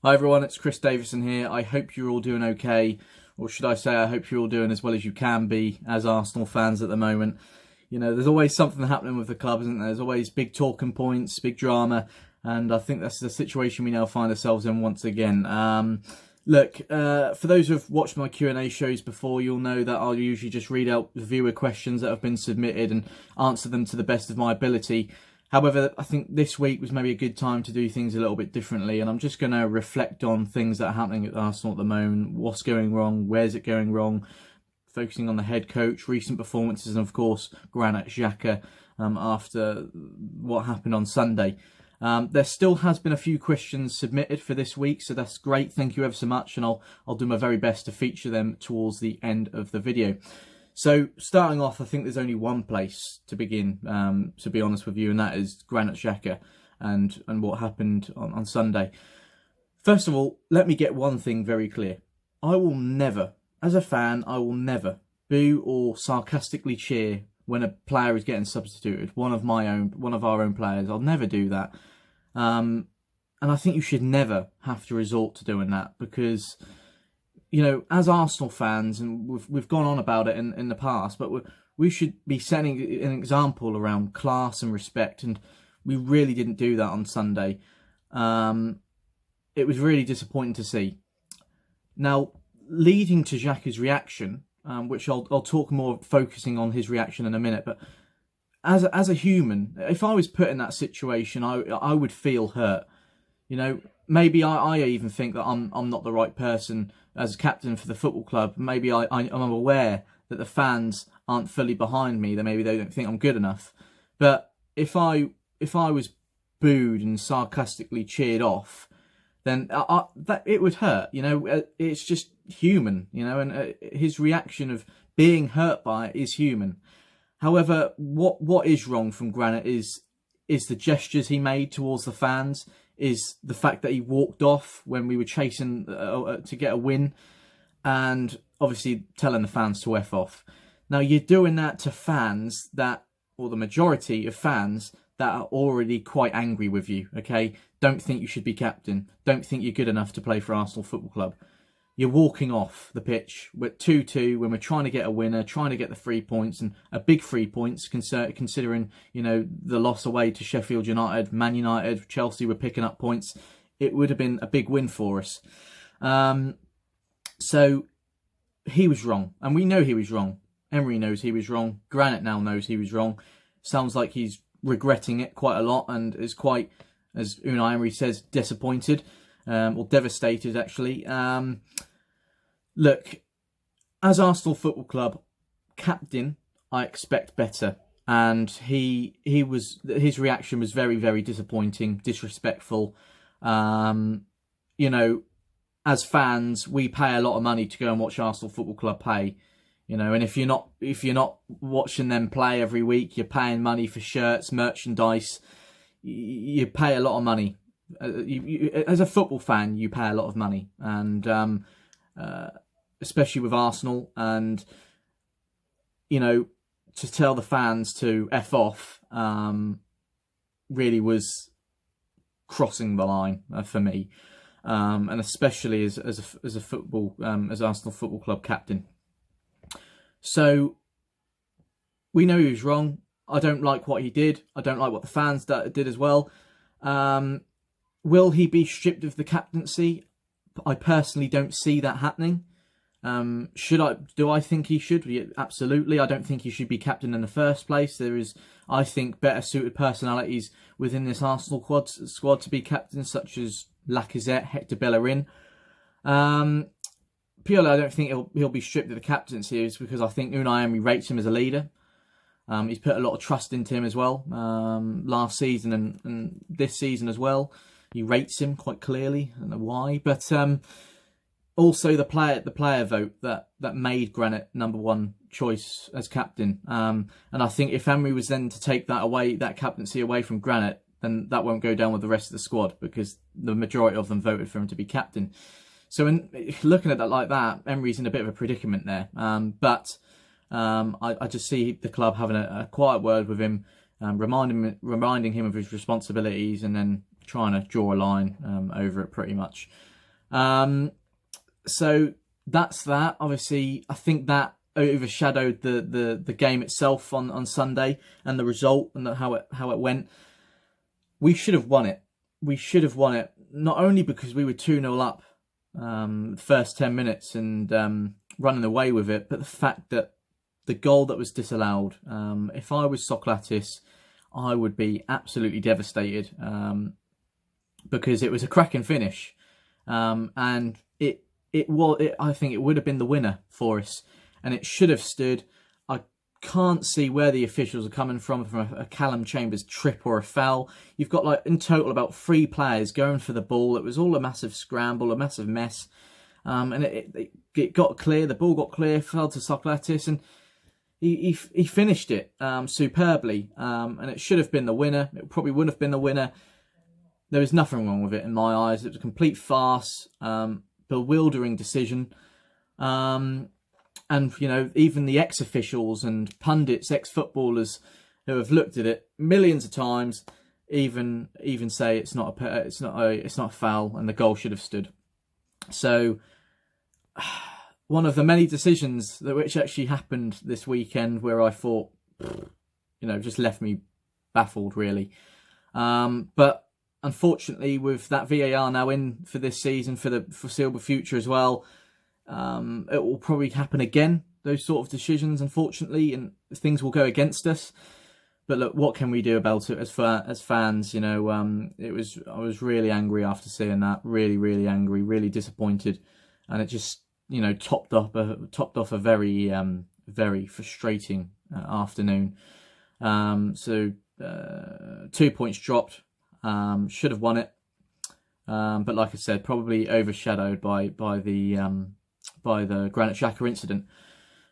Hi everyone, it's Chris Davison here. I hope you're all doing okay, or should I say I hope you're all doing as well as you can be as Arsenal fans at the moment. You know, there's always something happening with the club, isn't there? There's always big talking points, big drama, and I think that's the situation we now find ourselves in once again. Look, for those who have watched my Q&A shows before, you'll know that I'll usually just read out the viewer questions that have been submitted and answer them to the best of my ability. However, I think this week was maybe a good time to do things a little bit differently, and I'm just going to reflect on things that are happening at Arsenal at the moment, what's going wrong, where's it going wrong, focusing on the head coach, recent performances, and of course, Granit Xhaka after what happened on Sunday. There still has been a few questions submitted for this week, so that's great. Thank you ever so much, and I'll do my very best to feature them towards the end of the video. So, starting off, I think there's only one place to begin, to be honest with you, and that is Granit Xhaka and what happened on Sunday. First of all, let me get one thing very clear. I will never, as a fan, I will never boo or sarcastically cheer when a player is getting substituted, one of our own players. I'll never do that. And I think you should never have to resort to doing that because, you know, as Arsenal fans, and we've gone on about it in the past, but we should be setting an example around class and respect, and we really didn't do that on Sunday. It was really disappointing to see. Now, leading to Xhaka's reaction, which I'll talk more, focusing on his reaction in a minute, but as a human, if I was put in that situation, I would feel hurt. You know, maybe I even think that I'm not the right person as a captain for the football club. Maybe I'm aware that the fans aren't fully behind me. That maybe they don't think I'm good enough. But if I was booed and sarcastically cheered off, then that it would hurt. You know, it's just human. You know, and his reaction of being hurt by it is human. However, what is wrong from Granit is the gestures he made towards the fans. Is the fact that he walked off when we were chasing to get a win, and obviously telling the fans to F off. Now, you're doing that to fans or the majority of fans that are already quite angry with you, okay? Don't think you should be captain. Don't think you're good enough to play for Arsenal Football Club. You're walking off the pitch. We're 2-2 when we're trying to get a winner, trying to get the 3 points, and a big 3 points considering, you know, the loss away to Sheffield United, Man United, Chelsea were picking up points. It would have been a big win for us. So he was wrong, and we know he was wrong. Emery knows he was wrong. Granit now knows he was wrong. Sounds like he's regretting it quite a lot and is quite, as Unai Emery says, disappointed. Or devastated, actually. Look, as Arsenal Football Club captain, I expect better, and his reaction was very, very disappointing, disrespectful. You know, as fans, we pay a lot of money to go and watch Arsenal Football Club play. You know, and if you're not watching them play every week, you're paying money for shirts, merchandise. You pay a lot of money. As a football fan, you pay a lot of money, and especially with Arsenal, and you know, to tell the fans to F off really was crossing the line for me, and especially as Arsenal Football Club captain. So we know he was wrong. I don't like what he did. I don't like what the fans did as well. Will he be stripped of the captaincy? I personally don't see that happening. Do I think he should? Yeah, absolutely. I don't think he should be captain in the first place. There is, I think, better suited personalities within this Arsenal squad to be captain, such as Lacazette, Hector Bellerin. Purely, I don't think he'll be stripped of the captaincy is because I think Unai Emery rates him as a leader. He's put a lot of trust into him as well, last season and this season as well. He rates him quite clearly. I don't know why, but also the player vote that made Granit #1 choice as captain. And I think if Emery was then to take that captaincy away from Granit, then that won't go down with the rest of the squad because the majority of them voted for him to be captain. So in looking at that like that, Emery's in a bit of a predicament there. But I just see the club having a quiet word with him, reminding him of his responsibilities, and then trying to draw a line over it pretty much. So that's that. Obviously, I think that overshadowed the game itself on Sunday and the result and how it went. We should have won it. We should have won it, not only because we were 2-0 up the first 10 minutes and running away with it, but the fact that the goal that was disallowed, if I was Socrates, I would be absolutely devastated because it was a cracking finish. And I think it would have been the winner for us, and it should have stood. I can't see where the officials are coming from a Callum Chambers trip or a foul. You've got like in total about 3 players going for the ball. It was all a massive scramble, a massive mess, and it got clear. The ball got clear, fell to Socrates, and he finished it superbly. And it should have been the winner. It probably would have been the winner. There was nothing wrong with it in my eyes. It was a complete farce. Bewildering decision, and even the ex-officials and pundits, ex-footballers who have looked at it millions of times, even say it's not a foul and the goal should have stood. So one of the many decisions which actually happened this weekend where I thought, just left me baffled really, but. Unfortunately, with that VAR now in for this season, for the foreseeable future as well, it will probably happen again, those sort of decisions, unfortunately, and things will go against us. But look, what can we do about it as fans? I was really angry after seeing that, really, really angry, really disappointed. And it just, topped off a very, very frustrating afternoon. So 2 points dropped. Should have won it, but like I said, probably overshadowed by the Granit Xhaka incident.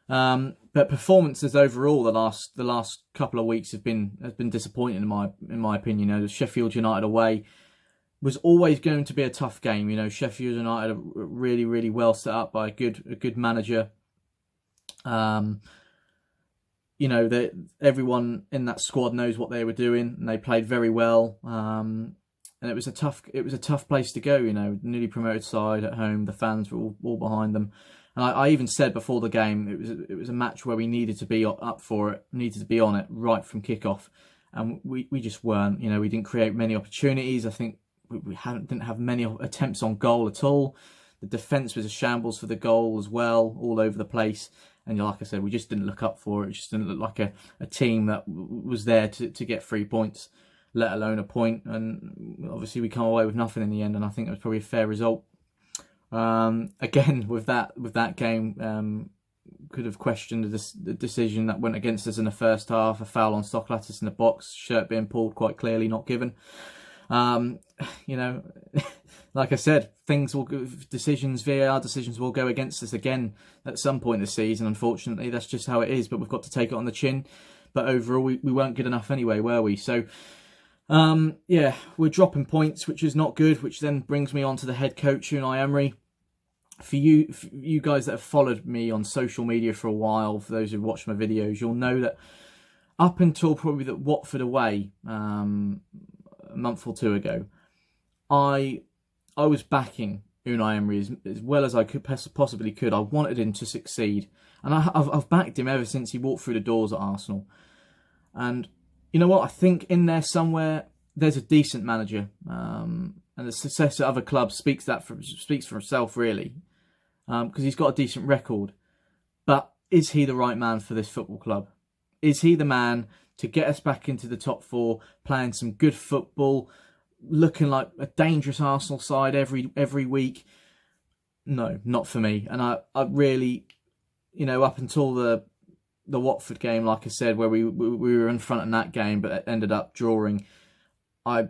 But performances overall the last couple of weeks have been disappointing in my opinion. Sheffield United away was always going to be a tough game. Sheffield United are really, really well set up by a good manager. Everyone in that squad knows what they were doing, and they played very well. And it was a tough place to go. Newly promoted side at home, the fans were all behind them. And I even said before the game, it was a match where we needed to be up for it, needed to be on it right from kickoff, and we just weren't. We didn't create many opportunities. I think we didn't have many attempts on goal at all. The defence was a shambles for the goal as well, all over the place. And like I said, we just didn't look up for it. It just didn't look like a team that was there to get 3 points, let alone a point. And obviously we come away with nothing in the end, and I think it was probably a fair result. Again, with that game, could have questioned the decision that went against us in the first half. A foul on Socrates in the box, shirt being pulled quite clearly, not given. Like I said, VAR decisions will go against us again at some point this season. Unfortunately, that's just how it is. But we've got to take it on the chin. But overall, we weren't good enough anyway, were we? So, we're dropping points, which is not good. Which then brings me on to the head coach, Unai Emery. For you guys that have followed me on social media for a while, for those who've watched my videos, you'll know that up until probably the Watford away, a month or two ago, I was backing Unai Emery as well as I possibly could. I wanted him to succeed, and I've backed him ever since he walked through the doors at Arsenal. And you know what? I think in there somewhere there's a decent manager, and the success at other clubs speaks for himself really, because he's got a decent record. But is he the right man for this football club? Is he the man to get us back into the top 4, playing some good football, looking like a dangerous Arsenal side every week? No, not for me. And I really, up until the Watford game, like I said, where we were in front in that game, but it ended up drawing, I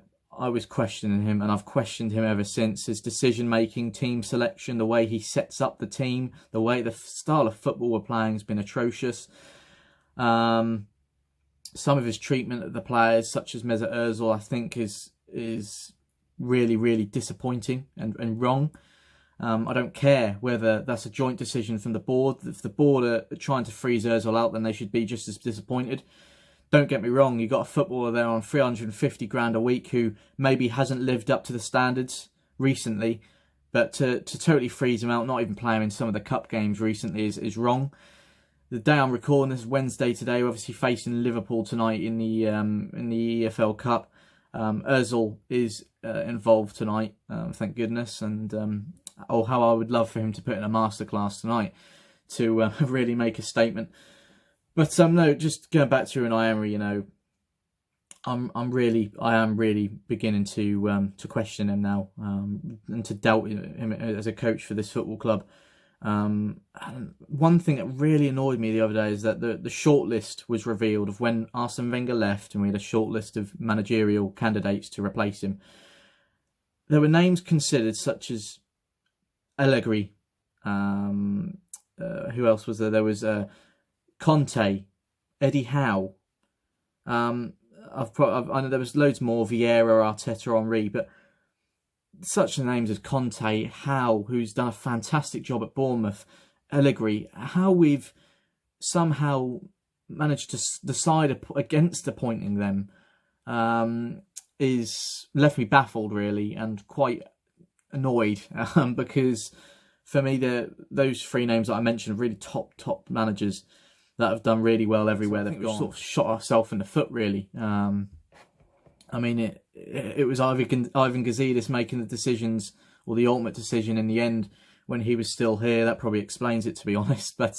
was questioning him, and I've questioned him ever since. His decision-making, team selection, the way he sets up the team, the style of football we're playing has been atrocious. Some of his treatment of the players, such as Mesut Ozil, I think is really, really disappointing and wrong. I don't care whether that's a joint decision from the board. If the board are trying to freeze Ozil out, then they should be just as disappointed. Don't get me wrong, you've got a footballer there on 350 grand a week who maybe hasn't lived up to the standards recently, But to totally freeze him out, not even play him in some of the cup games recently is wrong. The day I'm recording, this is Wednesday today, we're obviously facing Liverpool tonight in the EFL Cup. Ozil is involved tonight, thank goodness, and how I would love for him to put in a masterclass tonight to really make a statement. But no, just going back to Unai Emery, I am really beginning to question him now, and to doubt him as a coach for this football club. And one thing that really annoyed me the other day is that the shortlist was revealed of when Arsene Wenger left, and we had a short list of managerial candidates to replace him. There were names considered such as Allegri. Who else was there? There was Conte, Eddie Howe. I know there was loads more: Vieira, Arteta, Henry, but such names as Conte, Howe, who's done a fantastic job at Bournemouth, Allegri, how we've somehow managed to decide against appointing them is left me baffled, really, and quite annoyed, because for me, those three names that I mentioned are really top managers that have done really well everywhere they've gone. Sort of shot ourselves in the foot, really. I mean, it was Ivan Gazidis making the decisions, or the ultimate decision in the end, when he was still here. That probably explains it, to be honest. But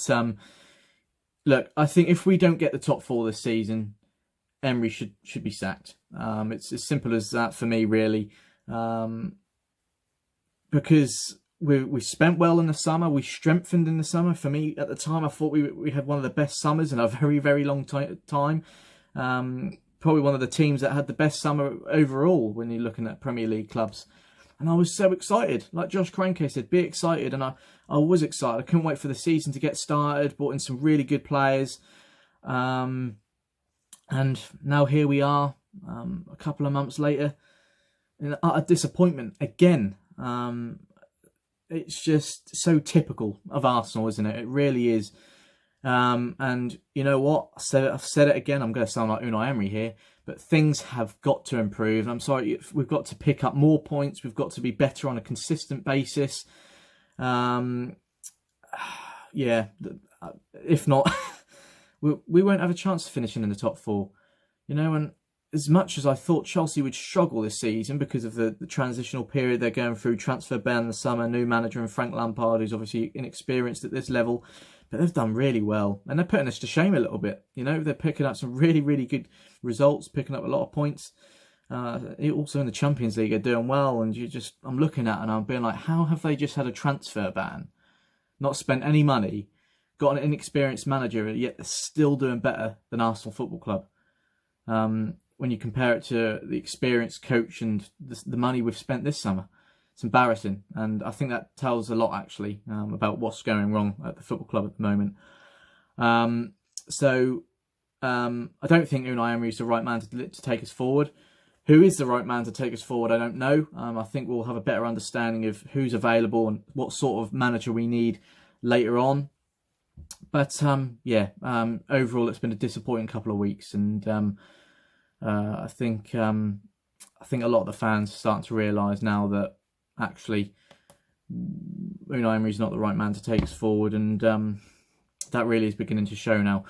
look, I think if we don't get the top four this season, Emery should be sacked. It's as simple as that for me, really. Because we spent well in the summer, we strengthened in the summer. For me, at the time, I thought we had one of the best summers in a very, very long time. Probably one of the teams that had the best summer overall when you're looking at Premier League clubs. And I was so excited. Like Josh Kroenke said, be excited. And I was excited. I couldn't wait for the season to get started. Brought in some really good players. And now here we are, a couple of months later, in utter disappointment again. It's just so typical of Arsenal, isn't it? It really is. And you know what? I've said it again. I'm going to sound like Unai Emery here, but things have got to improve. I'm sorry, we've got to pick up more points. We've got to be better on a consistent basis. Yeah, if not, we won't have a chance of finishing in the top four. And as much as I thought Chelsea would struggle this season because of the transitional period they're going through, transfer ban in the summer, new manager in Frank Lampard, who's obviously inexperienced at this level, but they've done really well. And they're putting us to shame a little bit. They're picking up some really, really good results, picking up a lot of points. Also in the Champions League, they're doing well. And I'm looking at it and I'm being like, how have they just had a transfer ban, not spent any money, got an inexperienced manager, yet they're still doing better than Arsenal Football Club? When you compare it to the experienced coach and the money we've spent this summer. It's embarrassing, and I think that tells a lot, actually, about what's going wrong at the football club at the moment. I don't think Unai Emery is the right man to take us forward. Who is the right man to take us forward, I don't know. I think we'll have a better understanding of who's available and what sort of manager we need later on. But overall, it's been a disappointing couple of weeks, and I think a lot of the fans are starting to realise now that actually Unai Emery is not the right man to take us forward, and that really is beginning to show now.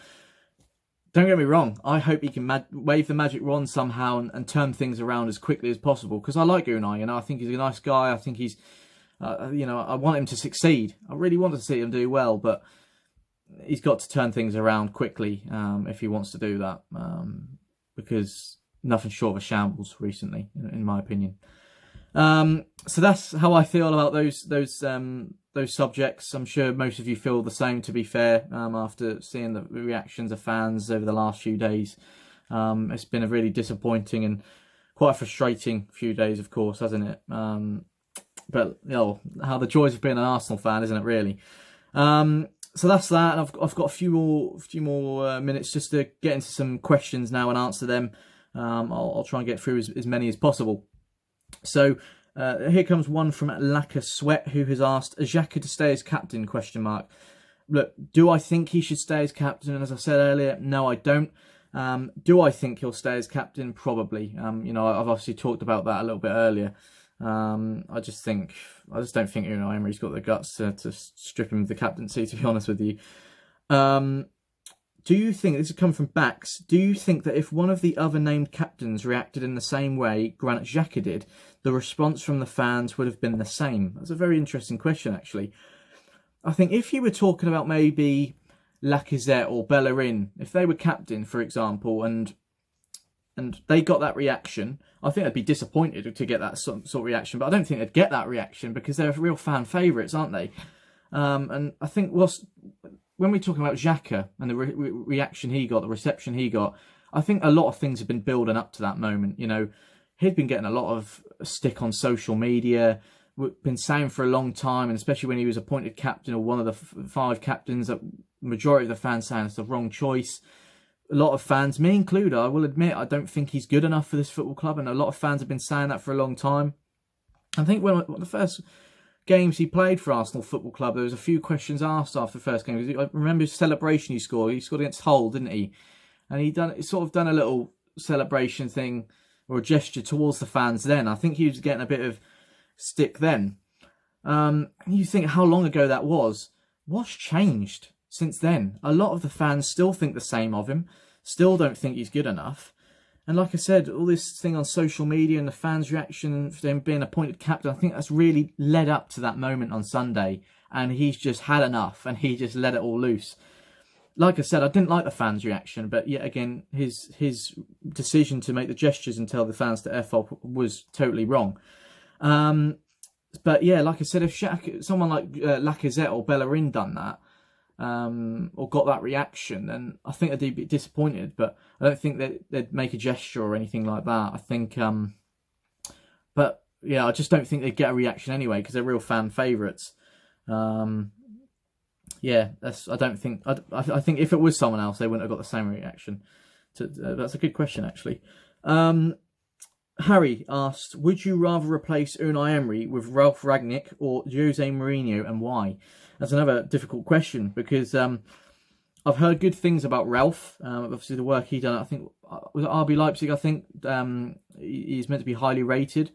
Don't get me wrong, I hope he can wave the magic wand somehow and turn things around as quickly as possible, because I like Unai, I think he's a nice guy. I think he's I want him to succeed. I really want to see him do well, but he's got to turn things around quickly if he wants to do that, because nothing short of a shambles recently, in my opinion. So that's how I feel about those subjects. I'm sure most of you feel the same, to be fair, after seeing the reactions of fans over the last few days. It's been a really disappointing and quite a frustrating few days, of course, hasn't it? But how the joys of being an Arsenal fan, isn't it, really? So that's that. I've got a few more minutes just to get into some questions now and answer them. I'll try and get through as many as possible. So here comes one from Lacquer Sweat, who has asked, "Is Xhaka to stay as captain?" ? Look, do I think he should stay as captain? And as I said earlier, no, I don't. Do I think he'll stay as captain? Probably. I've obviously talked about that a little bit earlier. I just don't think Unai Emery's got the guts to strip him of the captaincy, to be honest with you. Do you think, this has come from Bax, do you think that if one of the other named captains reacted in the same way Granit Xhaka did, the response from the fans would have been the same? That's a very interesting question, actually. I think if you were talking about maybe Lacazette or Bellerin, if they were captain, for example, and they got that reaction, I think they'd be disappointed to get that sort of reaction. But I don't think they'd get that reaction because they're real fan favourites, aren't they? And I think when we're talking about Xhaka and the reaction he got, the reception he got, I think a lot of things have been building up to that moment. You know, he'd been getting a lot of stick on social media, been saying for a long time, and especially when he was appointed captain or one of the 5 captains, that majority of the fans saying it's the wrong choice. A lot of fans, me included, I will admit, I don't think he's good enough for this football club, and a lot of fans have been saying that for a long time. I think when the first games he played for Arsenal Football Club, there was a few questions asked after the first game. I remember his celebration he scored. He scored against Hull, didn't he? And he sort of done a little celebration thing or a gesture towards the fans then. I think he was getting a bit of stick then. You think how long ago that was. What's changed since then? A lot of the fans still think the same of him, still don't think he's good enough. And like I said, all this thing on social media and the fans' reaction for him being appointed captain, I think that's really led up to that moment on Sunday. And he's just had enough and he just let it all loose. Like I said, I didn't like the fans' reaction, but yet again, his decision to make the gestures and tell the fans to F off was totally wrong. But yeah, like I said, if someone like Lacazette or Bellerin done that, or got that reaction, then I think they'd be disappointed. But I don't think that they'd make a gesture or anything like that. I think, but yeah, I just don't think they'd get a reaction anyway because they're real fan favourites. Yeah, I don't think. I think if it was someone else, they wouldn't have got the same reaction. That's a good question, actually. Harry asked, would you rather replace Unai Emery with Ralf Rangnick or Jose Mourinho, and why? That's another difficult question because I've heard good things about Ralf. Obviously, the work he done, I think, was at RB Leipzig. I think he's meant to be highly rated,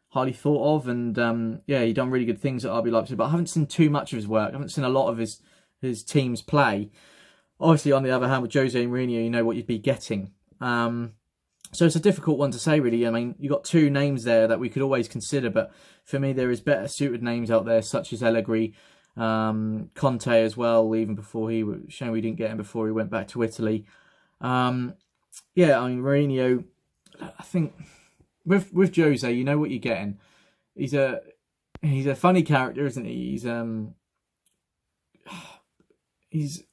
highly thought of, and yeah, he done really good things at RB Leipzig. But I haven't seen too much of his work. I haven't seen a lot of his teams play. Obviously, on the other hand, with Jose Mourinho, you know what you'd be getting. So it's a difficult one to say, really. I mean, you've got 2 names there that we could always consider, but for me, there is better suited names out there, such as Allegri, Conte as well, even before shame we didn't get him before he went back to Italy. Yeah, I mean, Mourinho, I think with Jose, you know what you're getting. He's a funny character, isn't he? He's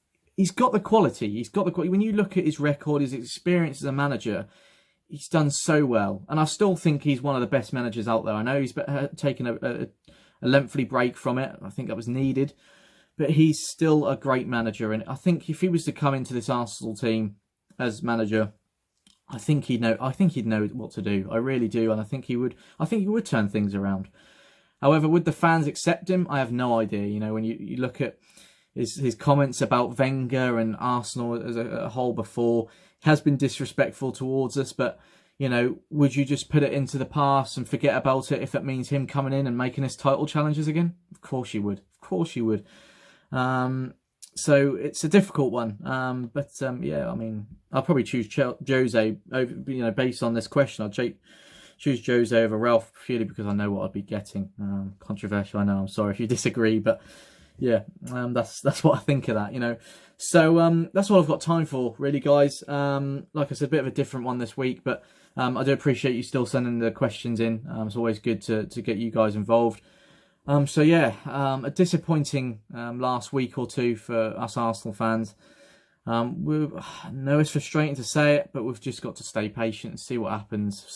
got the quality. He's got the quality. When you look at his record, his experience as a manager, he's done so well. And I still think he's one of the best managers out there. I know he's taken a lengthy break from it. I think that was needed. But he's still a great manager. And I think if he was to come into this Arsenal team as manager, I think he'd know what to do. I really do. And I think he would turn things around. However, would the fans accept him? I have no idea. You know, when you look at his comments about Wenger and Arsenal as a whole before, he has been disrespectful towards us, but, you know, would you just put it into the past and forget about it if it means him coming in and making us title challenges again? Of course you would. Of course you would. So it's a difficult one. Yeah, I mean, I'll probably choose Jose over, you know, based on this question. I'd choose Jose over Ralf purely because I know what I'd be getting. Controversial, I know. I'm sorry if you disagree, but yeah, that's what I think of that, you know. So that's all I've got time for, really, guys. Like I said, a bit of a different one this week, but I do appreciate you still sending the questions in. It's always good to get you guys involved. So yeah, a disappointing last week or two for us Arsenal fans. I know it's frustrating to say it, but we've just got to stay patient and see what happens.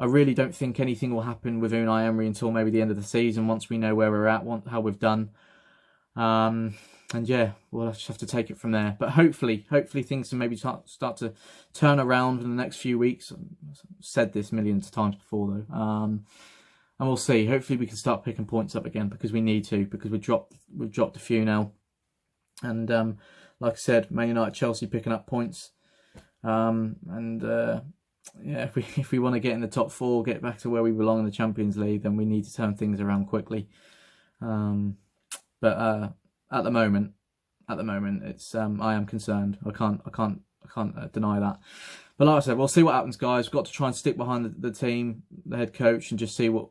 I really don't think anything will happen with Unai Emery until maybe the end of the season, once we know where we're at, how we've done. And yeah, we'll just have to take it from there. But hopefully things can maybe start to turn around in the next few weeks. I've said this millions of times before, though. And we'll see. Hopefully we can start picking points up again, because we need to, because we've dropped a few now. And like I said, Man United, Chelsea picking up points. yeah, if we want to get in the top 4, get back to where we belong in the Champions League, then we need to turn things around quickly. But at the moment, it's I am concerned. I can't deny that. But like I said, we'll see what happens, guys. We've got to try and stick behind the team, the head coach, and just see what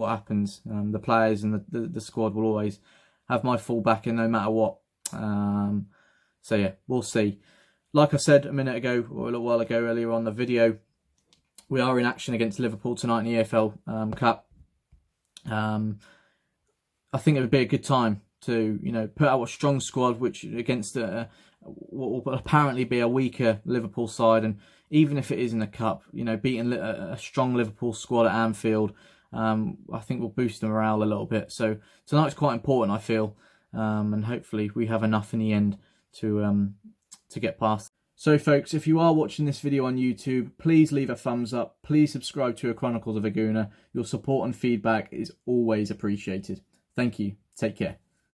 happens. The players and the squad will always have my full backing, no matter what. So yeah, we'll see. Like I said a minute ago, or a little while ago, earlier on the video, we are in action against Liverpool tonight in the EFL Cup. I think it would be a good time to, put out a strong squad, which against what will apparently be a weaker Liverpool side, and even if it is in the cup, beating a strong Liverpool squad at Anfield, I think will boost the morale a little bit. So tonight's quite important, I feel, and hopefully we have enough in the end to get past. So folks, if you are watching this video on YouTube, please leave a thumbs up. Please subscribe to Chronicles of a Gooner. Your support and feedback is always appreciated. Thank you. Take care.